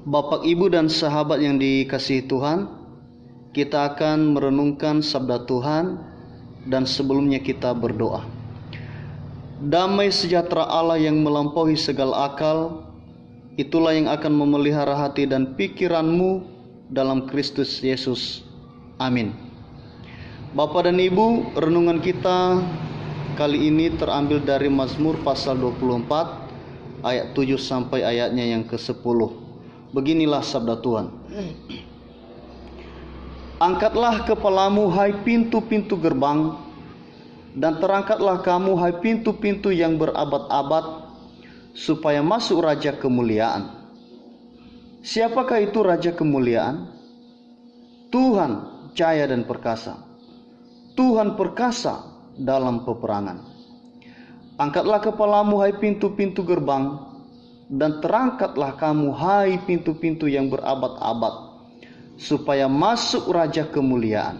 Bapak, Ibu, dan sahabat yang dikasihi Tuhan, kita akan merenungkan sabda Tuhan dan sebelumnya kita berdoa. Damai sejahtera Allah yang melampaui segala akal, itulah yang akan memelihara hati dan pikiranmu dalam Kristus Yesus. Amin. Bapak dan Ibu, renungan kita kali ini terambil dari Mazmur pasal 24 ayat 7 sampai ayatnya yang ke-10. Beginilah sabda Tuhan. Angkatlah kepalamu hai pintu-pintu gerbang, dan terangkatlah kamu hai pintu-pintu yang berabad-abad, supaya masuk Raja kemuliaan. Siapakah itu Raja kemuliaan? Tuhan jaya dan perkasa, Tuhan perkasa dalam peperangan. Angkatlah kepalamu hai pintu-pintu gerbang, dan terangkatlah kamu hai pintu-pintu yang berabad-abad, supaya masuk Raja kemuliaan.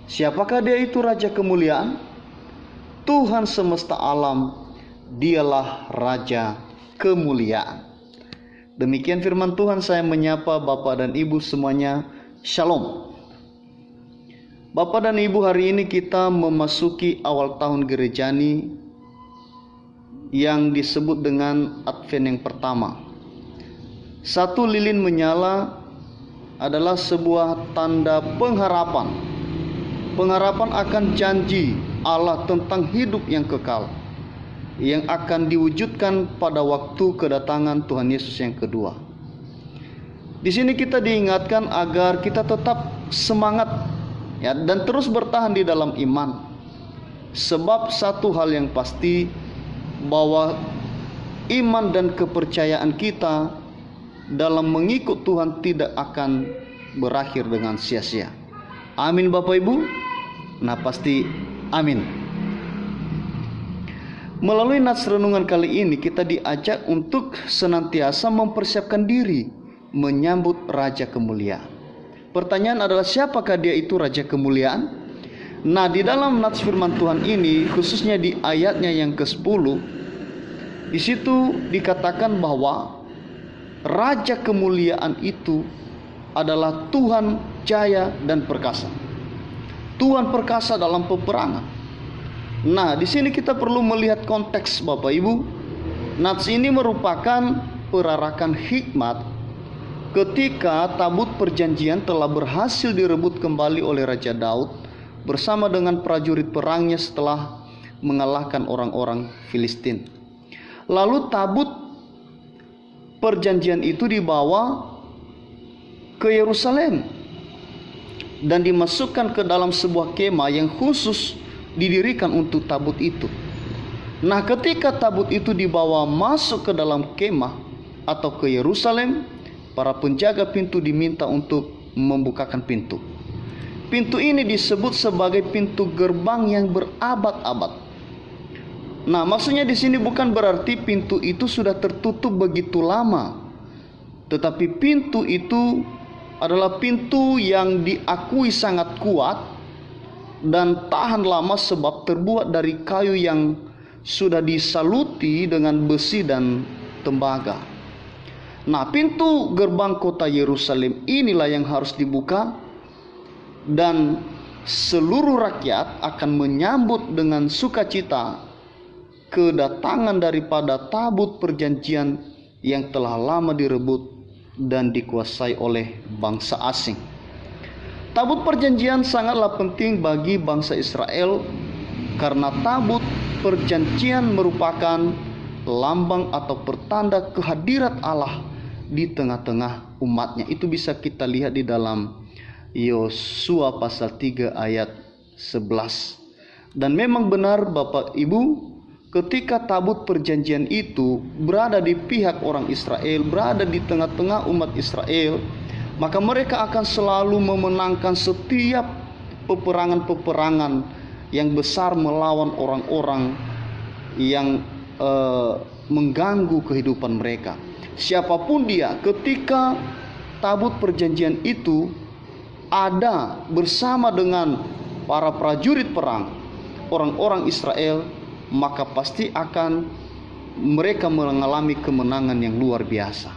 Siapakah dia itu Raja kemuliaan? Tuhan semesta alam, dialah Raja kemuliaan. Demikian firman Tuhan. Saya menyapa Bapak dan Ibu semuanya. Shalom. Bapak dan Ibu, hari ini kita memasuki awal tahun Gerejani yang disebut dengan Advent yang pertama. Satu lilin menyala adalah sebuah tanda pengharapan. Pengharapan akan janji Allah tentang hidup yang kekal, yang akan diwujudkan pada waktu kedatangan Tuhan Yesus yang kedua. Di sini kita diingatkan agar kita tetap semangat dan terus bertahan di dalam iman. Sebab satu hal yang pasti, bahwa iman dan kepercayaan kita dalam mengikut Tuhan tidak akan berakhir dengan sia-sia. Amin Bapak Ibu. Nah, pasti amin. Melalui nats renungan kali ini kita diajak untuk senantiasa mempersiapkan diri menyambut Raja kemuliaan. Pertanyaan adalah, siapakah dia itu Raja kemuliaan? Nah, di dalam nats firman Tuhan ini, khususnya di ayatnya yang ke-10, di situ dikatakan bahwa Raja kemuliaan itu adalah Tuhan jaya dan perkasa. Tuhan perkasa dalam peperangan. Nah, di sini kita perlu melihat konteks Bapak Ibu. Nats ini merupakan perarakan hikmat ketika tabut perjanjian telah berhasil direbut kembali oleh Raja Daud bersama dengan prajurit perangnya setelah mengalahkan orang-orang Filistin. Lalu tabut perjanjian itu dibawa ke Yerusalem dan dimasukkan ke dalam sebuah kemah yang khusus didirikan untuk tabut itu. Nah, ketika tabut itu dibawa masuk ke dalam kemah atau ke Yerusalem, para penjaga pintu diminta untuk membukakan pintu. Pintu ini disebut sebagai pintu gerbang yang berabad-abad. Nah, maksudnya di sini bukan berarti pintu itu sudah tertutup begitu lama, tetapi pintu itu adalah pintu yang diakui sangat kuat dan tahan lama sebab terbuat dari kayu yang sudah disaluti dengan besi dan tembaga. Nah, pintu gerbang kota Yerusalem inilah yang harus dibuka, dan seluruh rakyat akan menyambut dengan sukacita kedatangan daripada tabut perjanjian yang telah lama direbut dan dikuasai oleh bangsa asing. Tabut perjanjian sangatlah penting bagi bangsa Israel, karena tabut perjanjian merupakan lambang atau pertanda kehadirat Allah di tengah-tengah umatnya. Itu bisa kita lihat di dalam Yosua pasal 3 ayat 11. Dan memang benar Bapak Ibu, ketika tabut perjanjian itu berada di pihak orang Israel, berada di tengah-tengah umat Israel, maka mereka akan selalu memenangkan setiap peperangan-peperangan yang besar melawan orang-orang yang mengganggu kehidupan mereka. Siapapun dia, ketika tabut perjanjian itu ada bersama dengan para prajurit perang orang-orang Israel, maka pasti akan mereka mengalami kemenangan yang luar biasa.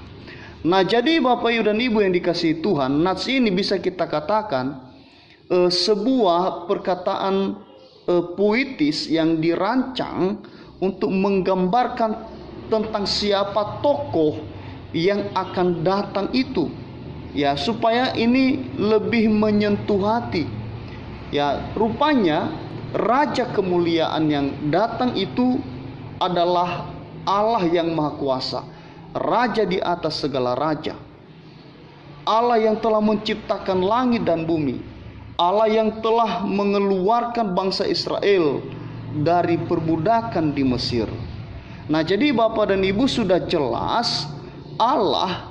Nah, jadi Bapak Ibu dan Ibu yang dikasihi Tuhan, nats ini bisa kita katakan sebuah perkataan puitis yang dirancang untuk menggambarkan tentang siapa tokoh yang akan datang itu. Ya, supaya ini lebih menyentuh hati. Ya, rupanya Raja kemuliaan yang datang itu adalah Allah yang Maha Kuasa, Raja di atas segala raja, Allah yang telah menciptakan langit dan bumi, Allah yang telah mengeluarkan bangsa Israel dari perbudakan di Mesir. Nah, jadi Bapak dan Ibu sudah jelas Allah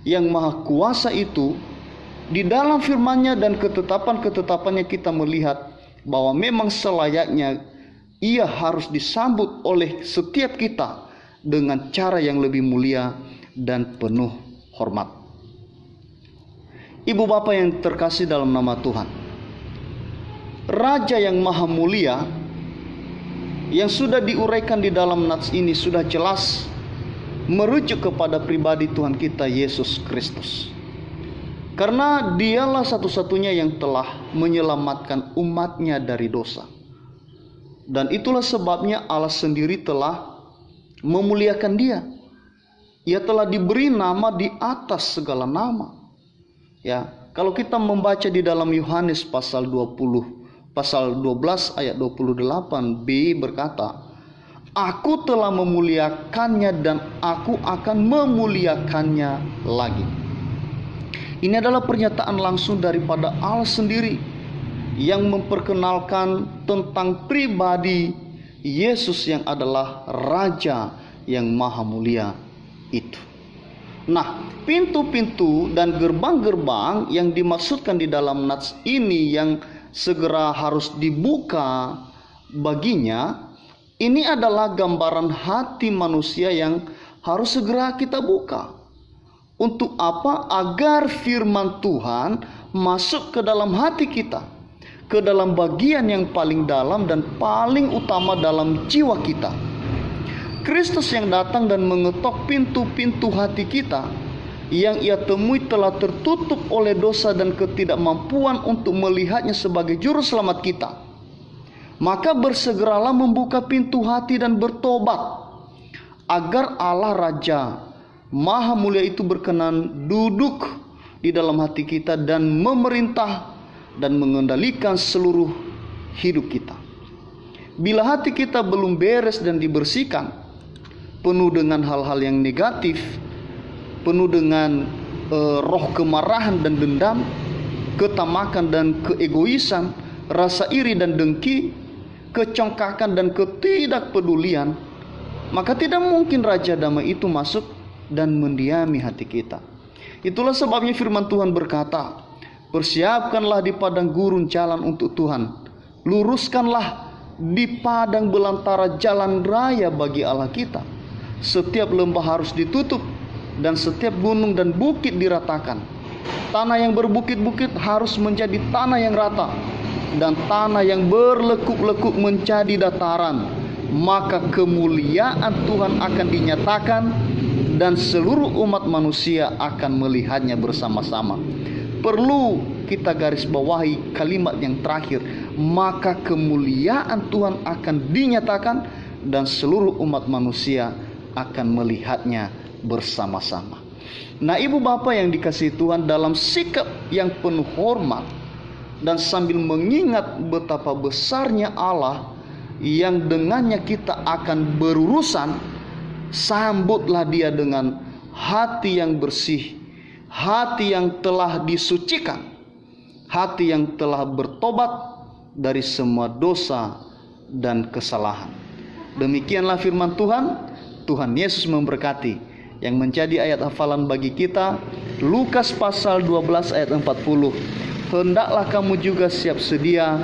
yang Maha Kuasa itu di dalam firman-Nya dan ketetapan-ketetapannya kita melihat bahwa memang selayaknya Ia harus disambut oleh setiap kita dengan cara yang lebih mulia dan penuh hormat. Ibu bapak yang terkasih dalam nama Tuhan, Raja yang maha mulia yang sudah diuraikan di dalam nats ini sudah jelas merujuk kepada pribadi Tuhan kita Yesus Kristus. Karena dialah satu-satunya yang telah menyelamatkan umatnya dari dosa. Dan itulah sebabnya Allah sendiri telah memuliakan dia. Ia telah diberi nama di atas segala nama. Ya, kalau kita membaca di dalam Yohanes pasal 12 ayat 28b berkata, Aku telah memuliakannya dan aku akan memuliakannya lagi. Ini adalah pernyataan langsung daripada Allah sendiri yang memperkenalkan tentang pribadi Yesus yang adalah Raja yang maha mulia itu. Nah, pintu-pintu dan gerbang-gerbang yang dimaksudkan di dalam nats ini yang segera harus dibuka baginya, ini adalah gambaran hati manusia yang harus segera kita buka. Untuk apa? Agar firman Tuhan masuk ke dalam hati kita, ke dalam bagian yang paling dalam dan paling utama dalam jiwa kita. Kristus yang datang dan mengetok pintu-pintu hati kita yang Ia temui telah tertutup oleh dosa dan ketidakmampuan untuk melihatnya sebagai juru selamat kita. Maka bersegeralah membuka pintu hati dan bertobat, agar Allah Raja Maha Mulia itu berkenan duduk di dalam hati kita dan memerintah dan mengendalikan seluruh hidup kita. Bila hati kita belum beres dan dibersihkan, penuh dengan hal-hal yang negatif, penuh dengan roh kemarahan dan dendam, ketamakan dan keegoisan, rasa iri dan dengki, kecongkakan dan ketidakpedulian, maka tidak mungkin Raja Damai itu masuk dan mendiami hati kita. Itulah sebabnya firman Tuhan berkata, persiapkanlah di padang gurun jalan untuk Tuhan, luruskanlah di padang belantara jalan raya bagi Allah kita. Setiap lembah harus ditutup dan setiap gunung dan bukit diratakan. Tanah yang berbukit-bukit harus menjadi tanah yang rata, dan tanah yang berlekuk-lekuk menjadi dataran. Maka kemuliaan Tuhan akan dinyatakan dan seluruh umat manusia akan melihatnya bersama-sama. Perlu kita garis bawahi kalimat yang terakhir, maka kemuliaan Tuhan akan dinyatakan dan seluruh umat manusia akan melihatnya bersama-sama. Nah, ibu bapak yang dikasihi Tuhan, dalam sikap yang penuh hormat dan sambil mengingat betapa besarnya Allah yang dengannya kita akan berurusan, sambutlah Dia dengan hati yang bersih, hati yang telah disucikan, hati yang telah bertobat dari semua dosa dan kesalahan. Demikianlah firman Tuhan. Tuhan Yesus memberkati. Yang menjadi ayat hafalan bagi kita, Lukas pasal 12 ayat 40. Hendaklah kamu juga siap sedia,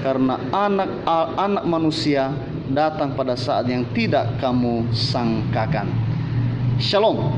karena anak manusia datang pada saat yang tidak kamu sangkakan. Shalom.